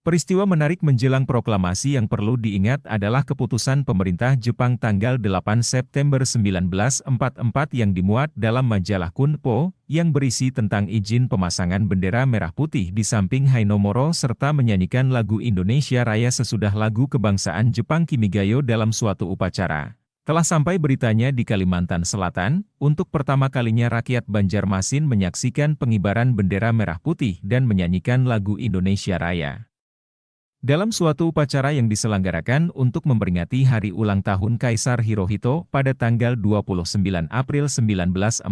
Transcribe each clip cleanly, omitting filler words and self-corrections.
Peristiwa menarik menjelang proklamasi yang perlu diingat adalah keputusan pemerintah Jepang tanggal 8 September 1944 yang dimuat dalam majalah Kunpo, yang berisi tentang izin pemasangan bendera merah putih di samping Hainomoro serta menyanyikan lagu Indonesia Raya sesudah lagu kebangsaan Jepang Kimigayo dalam suatu upacara. Telah sampai beritanya di Kalimantan Selatan, untuk pertama kalinya rakyat Banjarmasin menyaksikan pengibaran bendera merah putih dan menyanyikan lagu Indonesia Raya. Dalam suatu upacara yang diselenggarakan untuk memperingati hari ulang tahun Kaisar Hirohito pada tanggal 29 April 1945.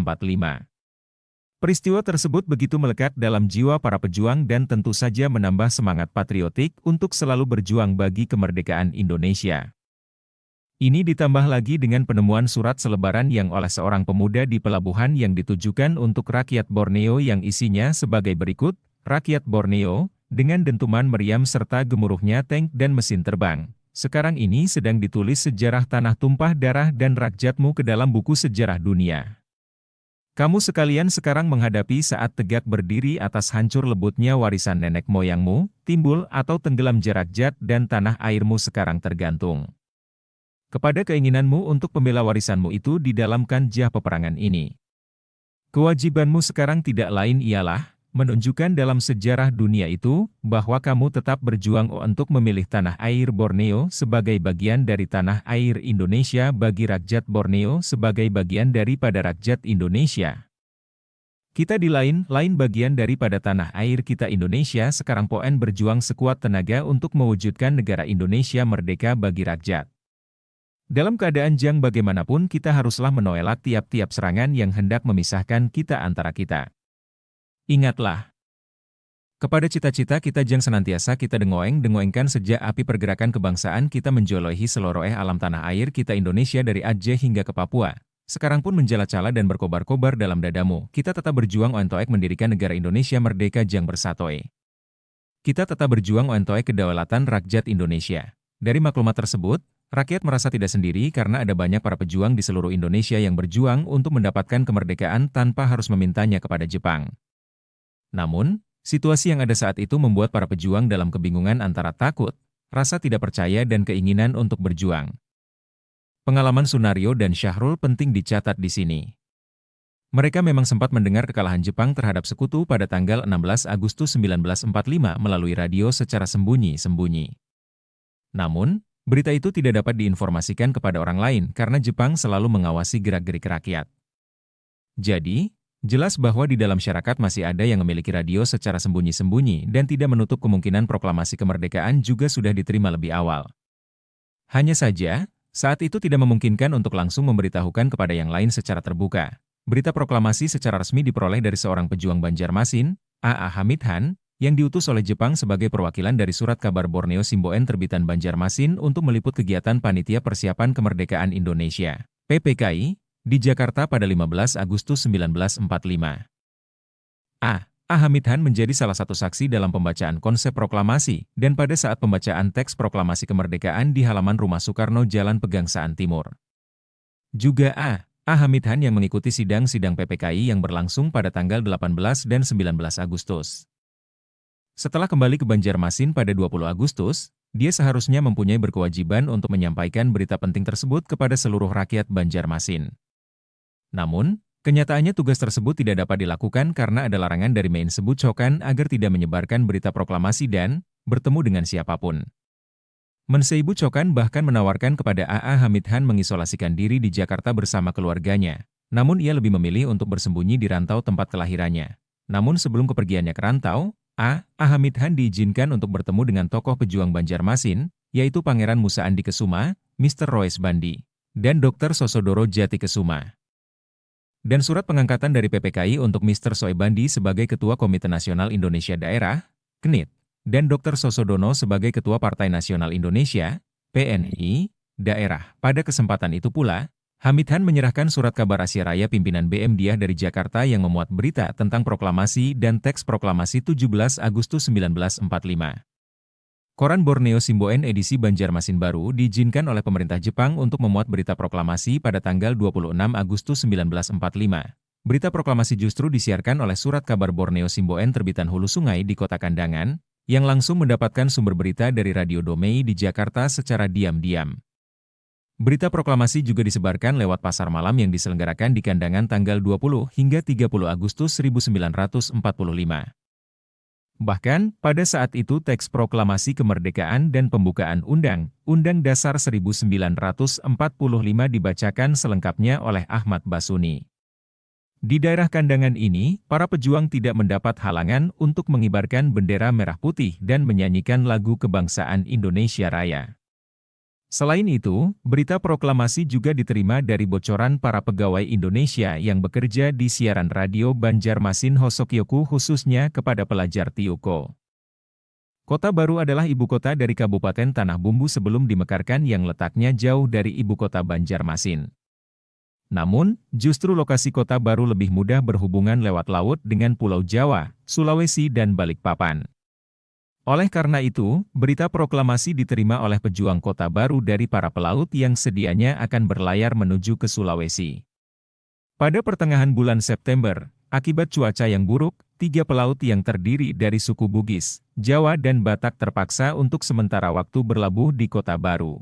Peristiwa tersebut begitu melekat dalam jiwa para pejuang dan tentu saja menambah semangat patriotik untuk selalu berjuang bagi kemerdekaan Indonesia. Ini ditambah lagi dengan penemuan surat selebaran yang oleh seorang pemuda di pelabuhan yang ditujukan untuk rakyat Borneo yang isinya sebagai berikut, rakyat Borneo, dengan dentuman meriam serta gemuruhnya tank dan mesin terbang. Sekarang ini sedang ditulis sejarah tanah tumpah darah dan rakyatmu ke dalam buku sejarah dunia. Kamu sekalian sekarang menghadapi saat tegak berdiri atas hancur lebutnya warisan nenek moyangmu, timbul atau tenggelam rakyat dan tanah airmu sekarang tergantung kepada keinginanmu untuk pembela warisanmu itu di dalam kancah peperangan ini. Kewajibanmu sekarang tidak lain ialah menunjukkan dalam sejarah dunia itu, bahwa kamu tetap berjuang untuk memilih tanah air Borneo sebagai bagian dari tanah air Indonesia bagi rakyat Borneo sebagai bagian daripada rakyat Indonesia. Kita di lain bagian daripada tanah air kita Indonesia sekarang poen berjuang sekuat tenaga untuk mewujudkan negara Indonesia merdeka bagi rakyat. Dalam keadaan jang bagaimanapun kita haruslah menolak tiap-tiap serangan yang hendak memisahkan kita antara kita. Ingatlah, kepada cita-cita kita jang senantiasa kita dengoengkan sejak api pergerakan kebangsaan kita menjolohi seluruh alam tanah air kita Indonesia dari Aceh hingga ke Papua. Sekarang pun menjala-cala dan berkobar-kobar dalam dadamu, kita tetap berjuang untuk mendirikan negara Indonesia merdeka jang bersatoe. Kita tetap berjuang untuk kedaulatan rakyat Indonesia. Dari maklumat tersebut, rakyat merasa tidak sendiri karena ada banyak para pejuang di seluruh Indonesia yang berjuang untuk mendapatkan kemerdekaan tanpa harus memintanya kepada Jepang. Namun, situasi yang ada saat itu membuat para pejuang dalam kebingungan antara takut, rasa tidak percaya dan keinginan untuk berjuang. Pengalaman Sunario dan Syahrul penting dicatat di sini. Mereka memang sempat mendengar kekalahan Jepang terhadap sekutu pada tanggal 16 Agustus 1945 melalui radio secara sembunyi-sembunyi. Namun, berita itu tidak dapat diinformasikan kepada orang lain karena Jepang selalu mengawasi gerak-gerik rakyat. Jadi, jelas bahwa di dalam masyarakat masih ada yang memiliki radio secara sembunyi-sembunyi dan tidak menutup kemungkinan proklamasi kemerdekaan juga sudah diterima lebih awal. Hanya saja, saat itu tidak memungkinkan untuk langsung memberitahukan kepada yang lain secara terbuka. Berita proklamasi secara resmi diperoleh dari seorang pejuang Banjarmasin, A.A. Hamid Han, yang diutus oleh Jepang sebagai perwakilan dari Surat Kabar Borneo Simboen terbitan Banjarmasin untuk meliput kegiatan Panitia Persiapan Kemerdekaan Indonesia, PPKI, di Jakarta pada 15 Agustus 1945. A. Hamid Han menjadi salah satu saksi dalam pembacaan konsep proklamasi, dan pada saat pembacaan teks proklamasi kemerdekaan di halaman Rumah Soekarno Jalan Pegangsaan Timur. Juga A. Hamid Han yang mengikuti sidang-sidang PPKI yang berlangsung pada tanggal 18 dan 19 Agustus. Setelah kembali ke Banjarmasin pada 20 Agustus, dia seharusnya mempunyai berkewajiban untuk menyampaikan berita penting tersebut kepada seluruh rakyat Banjarmasin. Namun, kenyataannya tugas tersebut tidak dapat dilakukan karena ada larangan dari Main Sebut Cokan agar tidak menyebarkan berita proklamasi dan bertemu dengan siapapun. Menseibu Cokan bahkan menawarkan kepada A.A. Hamid Han mengisolasikan diri di Jakarta bersama keluarganya, namun ia lebih memilih untuk bersembunyi di rantau tempat kelahirannya. Namun sebelum kepergiannya ke rantau, A. Hamid Han diizinkan untuk bertemu dengan tokoh pejuang Banjarmasin, yaitu Pangeran Musa Andi Kesuma, Mr. Roes Bandi, dan Dr. Sosodoro Jati Kesuma. Dan surat pengangkatan dari PPKI untuk Mr. Soebandi sebagai Ketua Komite Nasional Indonesia Daerah, KNIT, dan Dr. Sosodono sebagai Ketua Partai Nasional Indonesia, PNI, Daerah. Pada kesempatan itu pula, Hamid Han menyerahkan surat kabar Asia Raya pimpinan BM Diah dari Jakarta yang memuat berita tentang proklamasi dan teks proklamasi 17 Agustus 1945. Koran Borneo Simboen edisi Banjarmasin baru diizinkan oleh pemerintah Jepang untuk memuat berita proklamasi pada tanggal 26 Agustus 1945. Berita proklamasi justru disiarkan oleh Surat Kabar Borneo Simboen terbitan Hulu Sungai di Kota Kandangan, yang langsung mendapatkan sumber berita dari Radio Domei di Jakarta secara diam-diam. Berita proklamasi juga disebarkan lewat pasar malam yang diselenggarakan di Kandangan tanggal 20 hingga 30 Agustus 1945. Bahkan, pada saat itu teks proklamasi kemerdekaan dan pembukaan Undang-Undang Dasar 1945 dibacakan selengkapnya oleh Ahmad Basuni. Di daerah Kandangan ini, para pejuang tidak mendapat halangan untuk mengibarkan bendera merah putih dan menyanyikan lagu kebangsaan Indonesia Raya. Selain itu, berita proklamasi juga diterima dari bocoran para pegawai Indonesia yang bekerja di siaran radio Banjarmasin Hosokyoku khususnya kepada pelajar Tiuko. Kota Baru adalah ibu kota dari Kabupaten Tanah Bumbu sebelum dimekarkan yang letaknya jauh dari ibu kota Banjarmasin. Namun, justru lokasi Kota Baru lebih mudah berhubungan lewat laut dengan Pulau Jawa, Sulawesi dan Balikpapan. Oleh karena itu, berita proklamasi diterima oleh pejuang Kota Baru dari para pelaut yang sedianya akan berlayar menuju ke Sulawesi. Pada pertengahan bulan September, akibat cuaca yang buruk, 3 pelaut yang terdiri dari suku Bugis, Jawa dan Batak terpaksa untuk sementara waktu berlabuh di Kota Baru.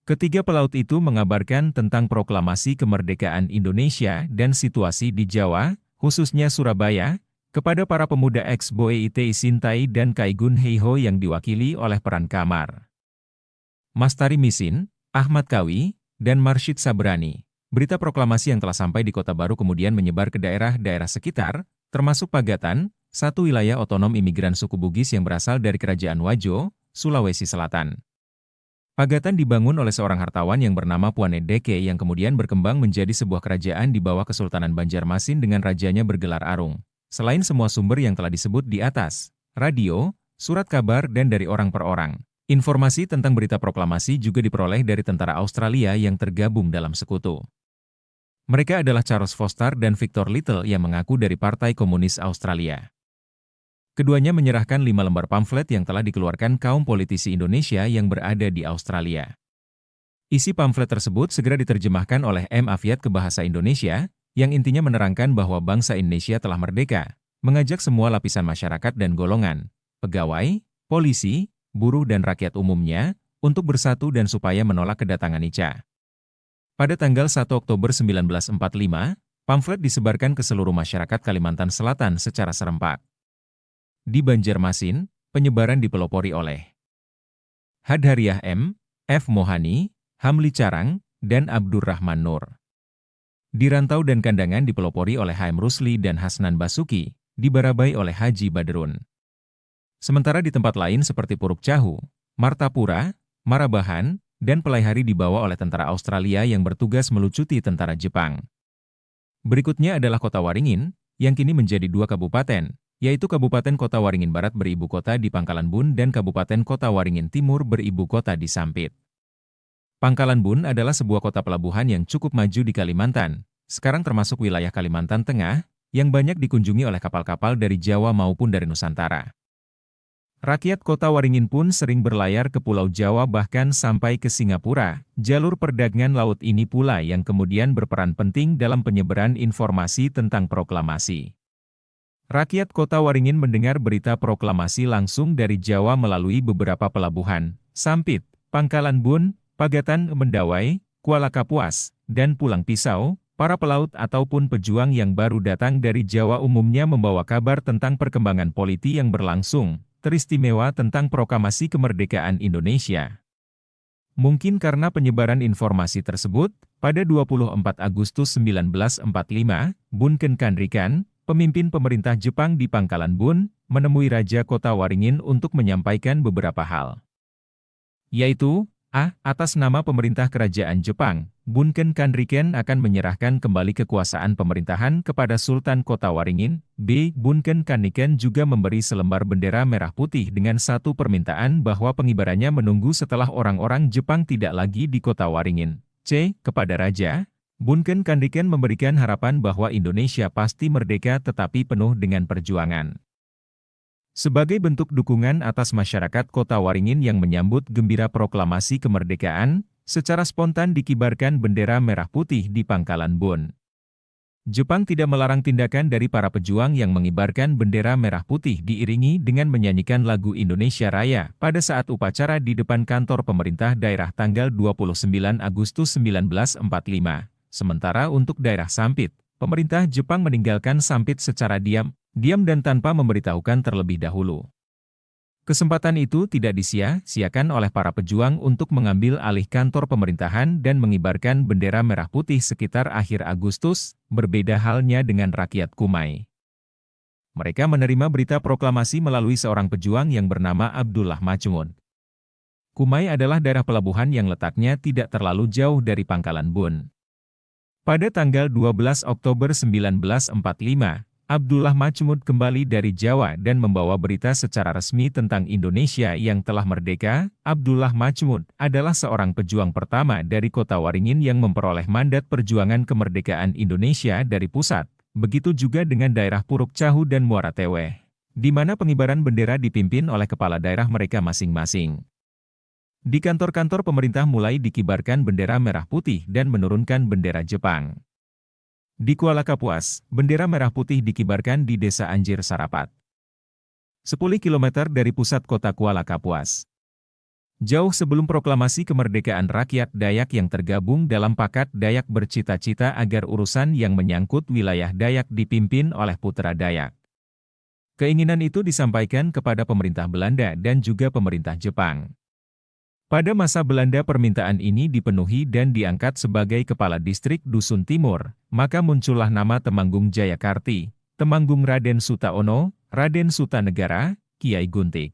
Ketiga pelaut itu mengabarkan tentang proklamasi kemerdekaan Indonesia dan situasi di Jawa, khususnya Surabaya, kepada para pemuda ex-BOEIT Sintai dan Kaigun Heiho yang diwakili oleh peran Kamar Mastari Misin, Ahmad Kawi, dan Marsyid Sabrani. Berita proklamasi yang telah sampai di Kota Baru kemudian menyebar ke daerah-daerah sekitar, termasuk Pagatan, satu wilayah otonom imigran suku Bugis yang berasal dari Kerajaan Wajo, Sulawesi Selatan. Pagatan dibangun oleh seorang hartawan yang bernama Puane Deke yang kemudian berkembang menjadi sebuah kerajaan di bawah Kesultanan Banjarmasin dengan rajanya bergelar Arung. Selain semua sumber yang telah disebut di atas, radio, surat kabar dan dari orang per orang, informasi tentang berita proklamasi juga diperoleh dari tentara Australia yang tergabung dalam sekutu. Mereka adalah Charles Foster dan Victor Little yang mengaku dari Partai Komunis Australia. Keduanya menyerahkan 5 lembar pamflet yang telah dikeluarkan kaum politisi Indonesia yang berada di Australia. Isi pamflet tersebut segera diterjemahkan oleh M. Afiat ke bahasa Indonesia, yang intinya menerangkan bahwa bangsa Indonesia telah merdeka, mengajak semua lapisan masyarakat dan golongan, pegawai, polisi, buruh dan rakyat umumnya, untuk bersatu dan supaya menolak kedatangan Ica. Pada tanggal 1 Oktober 1945, pamflet disebarkan ke seluruh masyarakat Kalimantan Selatan secara serempak. Di Banjarmasin, penyebaran dipelopori oleh Hadhariah M. F. Mohani, Hamli Carang, dan Abdurrahman Nur. Di Rantau dan Kandangan dipelopori oleh Haim Rusli dan Hasnan Basuki, dibarabai oleh Haji Badrun. Sementara di tempat lain seperti Puruk Cahu, Martapura, Marabahan, dan Pelaihari dibawa oleh tentara Australia yang bertugas melucuti tentara Jepang. Berikutnya adalah Kota Waringin, yang kini menjadi 2 kabupaten, yaitu Kabupaten Kota Waringin Barat beribu kota di Pangkalan Bun dan Kabupaten Kota Waringin Timur beribu kota di Sampit. Pangkalan Bun adalah sebuah kota pelabuhan yang cukup maju di Kalimantan, sekarang termasuk wilayah Kalimantan Tengah, yang banyak dikunjungi oleh kapal-kapal dari Jawa maupun dari Nusantara. Rakyat Kota Waringin pun sering berlayar ke Pulau Jawa bahkan sampai ke Singapura. Jalur perdagangan laut ini pula yang kemudian berperan penting dalam penyebaran informasi tentang proklamasi. Rakyat Kota Waringin mendengar berita proklamasi langsung dari Jawa melalui beberapa pelabuhan, Sampit, Pangkalan Bun, Pagatan, Mendawai, Kuala Kapuas, dan Pulang Pisau. Para pelaut ataupun pejuang yang baru datang dari Jawa umumnya membawa kabar tentang perkembangan politik yang berlangsung, teristimewa tentang proklamasi kemerdekaan Indonesia. Mungkin karena penyebaran informasi tersebut, pada 24 Agustus 1945, Bun Ken Kanrikan, pemimpin pemerintah Jepang di Pangkalan Bun, menemui Raja Kota Waringin untuk menyampaikan beberapa hal. Yaitu, A. Atas nama pemerintah kerajaan Jepang, Bun Ken Kanriken akan menyerahkan kembali kekuasaan pemerintahan kepada Sultan Kota Waringin. B. Bun Ken Kanriken juga memberi selembar bendera merah putih dengan satu permintaan bahwa pengibarannya menunggu setelah orang-orang Jepang tidak lagi di Kota Waringin. C. Kepada Raja, Bun Ken Kanriken memberikan harapan bahwa Indonesia pasti merdeka tetapi penuh dengan perjuangan. Sebagai bentuk dukungan atas masyarakat Kota Waringin yang menyambut gembira proklamasi kemerdekaan, secara spontan dikibarkan bendera merah putih di Pangkalan Bun. Jepang tidak melarang tindakan dari para pejuang yang mengibarkan bendera merah putih diiringi dengan menyanyikan lagu Indonesia Raya pada saat upacara di depan kantor pemerintah daerah tanggal 29 Agustus 1945. Sementara untuk daerah Sampit, pemerintah Jepang meninggalkan Sampit secara diam dan tanpa memberitahukan terlebih dahulu. Kesempatan itu tidak disia-siakan oleh para pejuang untuk mengambil alih kantor pemerintahan dan mengibarkan bendera merah putih sekitar akhir Agustus, berbeda halnya dengan rakyat Kumai. Mereka menerima berita proklamasi melalui seorang pejuang yang bernama Abdullah Macumun. Kumai adalah daerah pelabuhan yang letaknya tidak terlalu jauh dari Pangkalan Bun. Pada tanggal 12 Oktober 1945, Abdullah Macumun kembali dari Jawa dan membawa berita secara resmi tentang Indonesia yang telah merdeka. Abdullah Macumun adalah seorang pejuang pertama dari kota Waringin yang memperoleh mandat perjuangan kemerdekaan Indonesia dari pusat. Begitu juga dengan daerah Puruk Cahu dan Muara Teweh, di mana pengibaran bendera dipimpin oleh kepala daerah mereka masing-masing. Di kantor-kantor pemerintah mulai dikibarkan bendera merah putih dan menurunkan bendera Jepang. Di Kuala Kapuas, bendera merah putih dikibarkan di Desa Anjir Sarapat, 10 km dari pusat kota Kuala Kapuas. Jauh sebelum proklamasi kemerdekaan, rakyat Dayak yang tergabung dalam Pakat Dayak bercita-cita agar urusan yang menyangkut wilayah Dayak dipimpin oleh putra Dayak. Keinginan itu disampaikan kepada pemerintah Belanda dan juga pemerintah Jepang. Pada masa Belanda permintaan ini dipenuhi dan diangkat sebagai kepala distrik Dusun Timur, maka muncullah nama Temanggung Jayakarti, Temanggung Raden Sutaono, Raden Sutanegara, Kiai Guntik.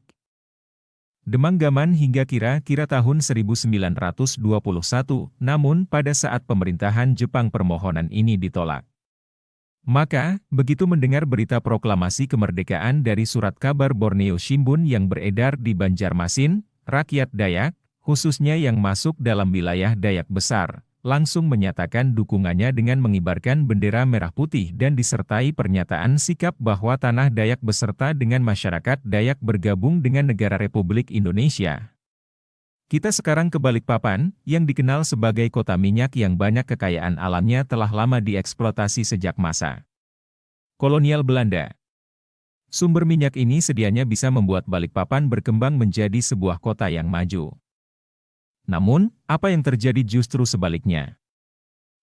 Demanggaman hingga kira-kira tahun 1921, namun pada saat pemerintahan Jepang permohonan ini ditolak. Maka, begitu mendengar berita proklamasi kemerdekaan dari surat kabar Borneo Shimbun yang beredar di Banjarmasin, rakyat Dayak, khususnya yang masuk dalam wilayah Dayak besar, langsung menyatakan dukungannya dengan mengibarkan bendera merah putih dan disertai pernyataan sikap bahwa tanah Dayak beserta dengan masyarakat Dayak bergabung dengan negara Republik Indonesia. Kita sekarang ke Balikpapan, yang dikenal sebagai kota minyak yang banyak kekayaan alamnya telah lama dieksploitasi sejak masa kolonial Belanda. Sumber minyak ini sedianya bisa membuat Balikpapan berkembang menjadi sebuah kota yang maju. Namun, apa yang terjadi justru sebaliknya.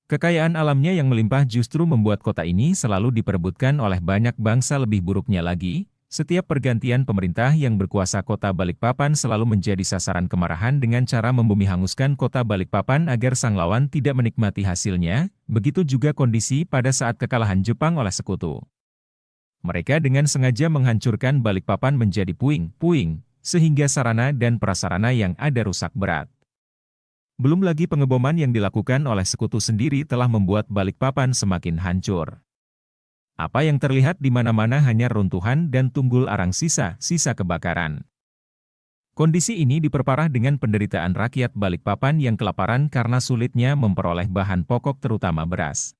Kekayaan alamnya yang melimpah justru membuat kota ini selalu diperebutkan oleh banyak bangsa. Lebih buruknya lagi, setiap pergantian pemerintah yang berkuasa kota Balikpapan selalu menjadi sasaran kemarahan dengan cara membumi hanguskan kota Balikpapan agar sang lawan tidak menikmati hasilnya. Begitu juga kondisi pada saat kekalahan Jepang oleh sekutu. Mereka dengan sengaja menghancurkan Balikpapan menjadi puing-puing, sehingga sarana dan prasarana yang ada rusak berat. Belum lagi pengeboman yang dilakukan oleh sekutu sendiri telah membuat Balikpapan semakin hancur. Apa yang terlihat di mana-mana hanya runtuhan dan tunggul arang sisa-sisa kebakaran. Kondisi ini diperparah dengan penderitaan rakyat Balikpapan yang kelaparan karena sulitnya memperoleh bahan pokok terutama beras.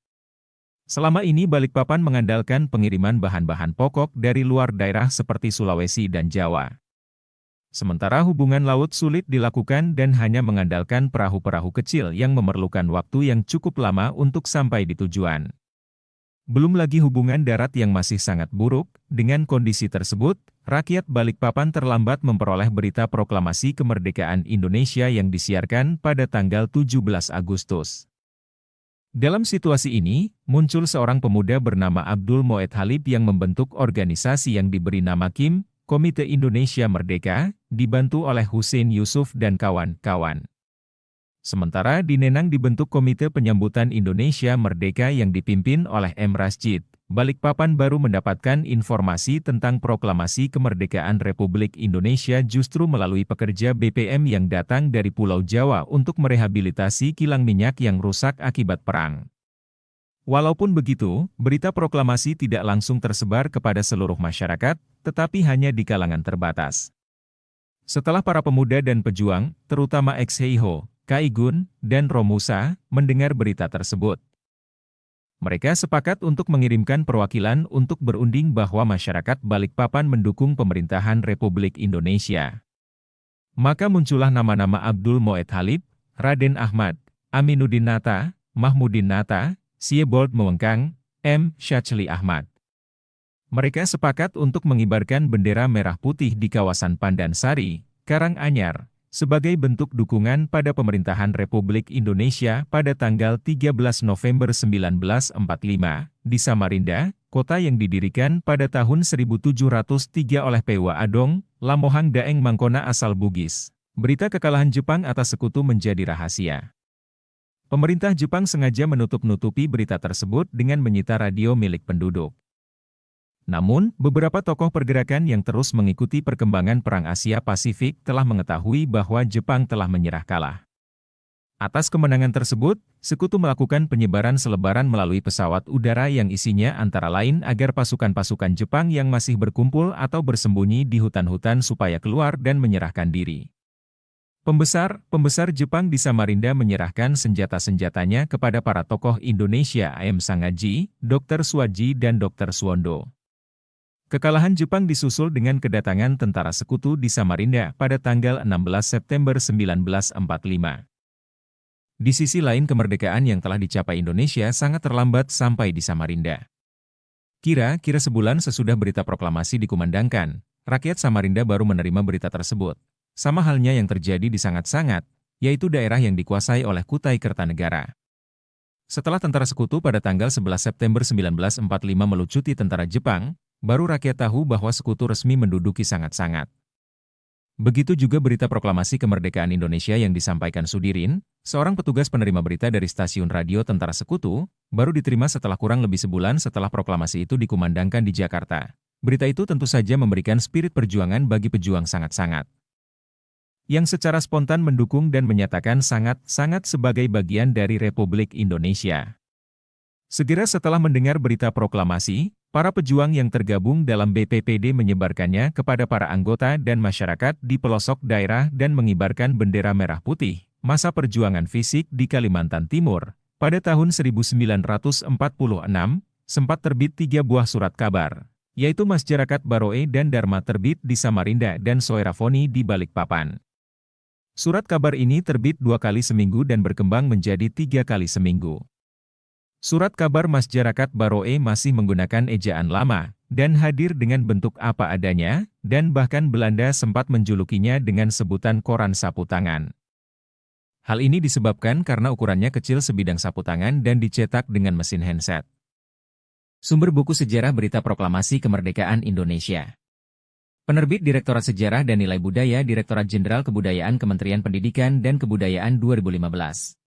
Selama ini Balikpapan mengandalkan pengiriman bahan-bahan pokok dari luar daerah seperti Sulawesi dan Jawa. Sementara hubungan laut sulit dilakukan dan hanya mengandalkan perahu-perahu kecil yang memerlukan waktu yang cukup lama untuk sampai di tujuan. Belum lagi hubungan darat yang masih sangat buruk. Dengan kondisi tersebut, rakyat Balikpapan terlambat memperoleh berita proklamasi kemerdekaan Indonesia yang disiarkan pada tanggal 17 Agustus. Dalam situasi ini, muncul seorang pemuda bernama Abdul Moed Halib yang membentuk organisasi yang diberi nama KIM, Komite Indonesia Merdeka, dibantu oleh Hussein Yusuf dan kawan-kawan. Sementara di Nenang dibentuk Komite Penyambutan Indonesia Merdeka yang dipimpin oleh M. Rasjid. Balikpapan baru mendapatkan informasi tentang proklamasi kemerdekaan Republik Indonesia justru melalui pekerja BPM yang datang dari Pulau Jawa untuk merehabilitasi kilang minyak yang rusak akibat perang. Walaupun begitu, berita proklamasi tidak langsung tersebar kepada seluruh masyarakat, tetapi hanya di kalangan terbatas. Setelah para pemuda dan pejuang, terutama ex-Heiho, Kaigun, dan Romusa, mendengar berita tersebut, mereka sepakat untuk mengirimkan perwakilan untuk berunding bahwa masyarakat Balikpapan mendukung pemerintahan Republik Indonesia. Maka muncullah nama-nama Abdul Moed Halib, Raden Ahmad, Aminuddin Nata, Mahmudin Nata, Siebold Mewengkang, M. Syachli Ahmad. Mereka sepakat untuk mengibarkan bendera merah putih di kawasan Pandansari, Karanganyar, sebagai bentuk dukungan pada pemerintahan Republik Indonesia pada tanggal 13 November 1945, di Samarinda, kota yang didirikan pada tahun 1703 oleh Pewa Adong, Lamohang Daeng Mangkona asal Bugis. Berita kekalahan Jepang atas sekutu menjadi rahasia. Pemerintah Jepang sengaja menutup-nutupi berita tersebut dengan menyita radio milik penduduk. Namun, beberapa tokoh pergerakan yang terus mengikuti perkembangan Perang Asia Pasifik telah mengetahui bahwa Jepang telah menyerah kalah. Atas kemenangan tersebut, sekutu melakukan penyebaran selebaran melalui pesawat udara yang isinya antara lain agar pasukan-pasukan Jepang yang masih berkumpul atau bersembunyi di hutan-hutan supaya keluar dan menyerahkan diri. Pembesar Jepang di Samarinda menyerahkan senjata-senjatanya kepada para tokoh Indonesia A.M. Sangaji, Dr. Suwaji dan Dr. Suwondo. Kekalahan Jepang disusul dengan kedatangan tentara sekutu di Samarinda pada tanggal 16 September 1945. Di sisi lain kemerdekaan yang telah dicapai Indonesia sangat terlambat sampai di Samarinda. Kira-kira sebulan sesudah berita proklamasi dikumandangkan, rakyat Samarinda baru menerima berita tersebut. Sama halnya yang terjadi di Sangat-Sangat, yaitu daerah yang dikuasai oleh Kutai Kertanegara. Setelah tentara sekutu pada tanggal 11 September 1945 melucuti tentara Jepang, baru rakyat tahu bahwa sekutu resmi menduduki Sangat-Sangat. Begitu juga berita proklamasi kemerdekaan Indonesia yang disampaikan Sudirin, seorang petugas penerima berita dari stasiun radio tentara sekutu, baru diterima setelah kurang lebih sebulan setelah proklamasi itu dikumandangkan di Jakarta. Berita itu tentu saja memberikan spirit perjuangan bagi pejuang Sangat-Sangat, yang secara spontan mendukung dan menyatakan Sangat-Sangat sebagai bagian dari Republik Indonesia. Segera setelah mendengar berita proklamasi, para pejuang yang tergabung dalam BPPD menyebarkannya kepada para anggota dan masyarakat di pelosok daerah dan mengibarkan bendera merah putih. Masa perjuangan fisik di Kalimantan Timur, pada tahun 1946, sempat terbit 3 buah surat kabar, yaitu Masyarakat Baroe dan Dharma terbit di Samarinda dan Soerafoni di Balikpapan. Surat kabar ini terbit 2 kali seminggu dan berkembang menjadi 3 kali seminggu. Surat kabar Masyarakat Baroe masih menggunakan ejaan lama, dan hadir dengan bentuk apa adanya, dan bahkan Belanda sempat menjulukinya dengan sebutan koran sapu tangan. Hal ini disebabkan karena ukurannya kecil sebidang sapu tangan dan dicetak dengan mesin handset. Sumber buku sejarah berita proklamasi kemerdekaan Indonesia. Penerbit Direktorat Sejarah dan Nilai Budaya Direktorat Jenderal Kebudayaan Kementerian Pendidikan dan Kebudayaan 2015.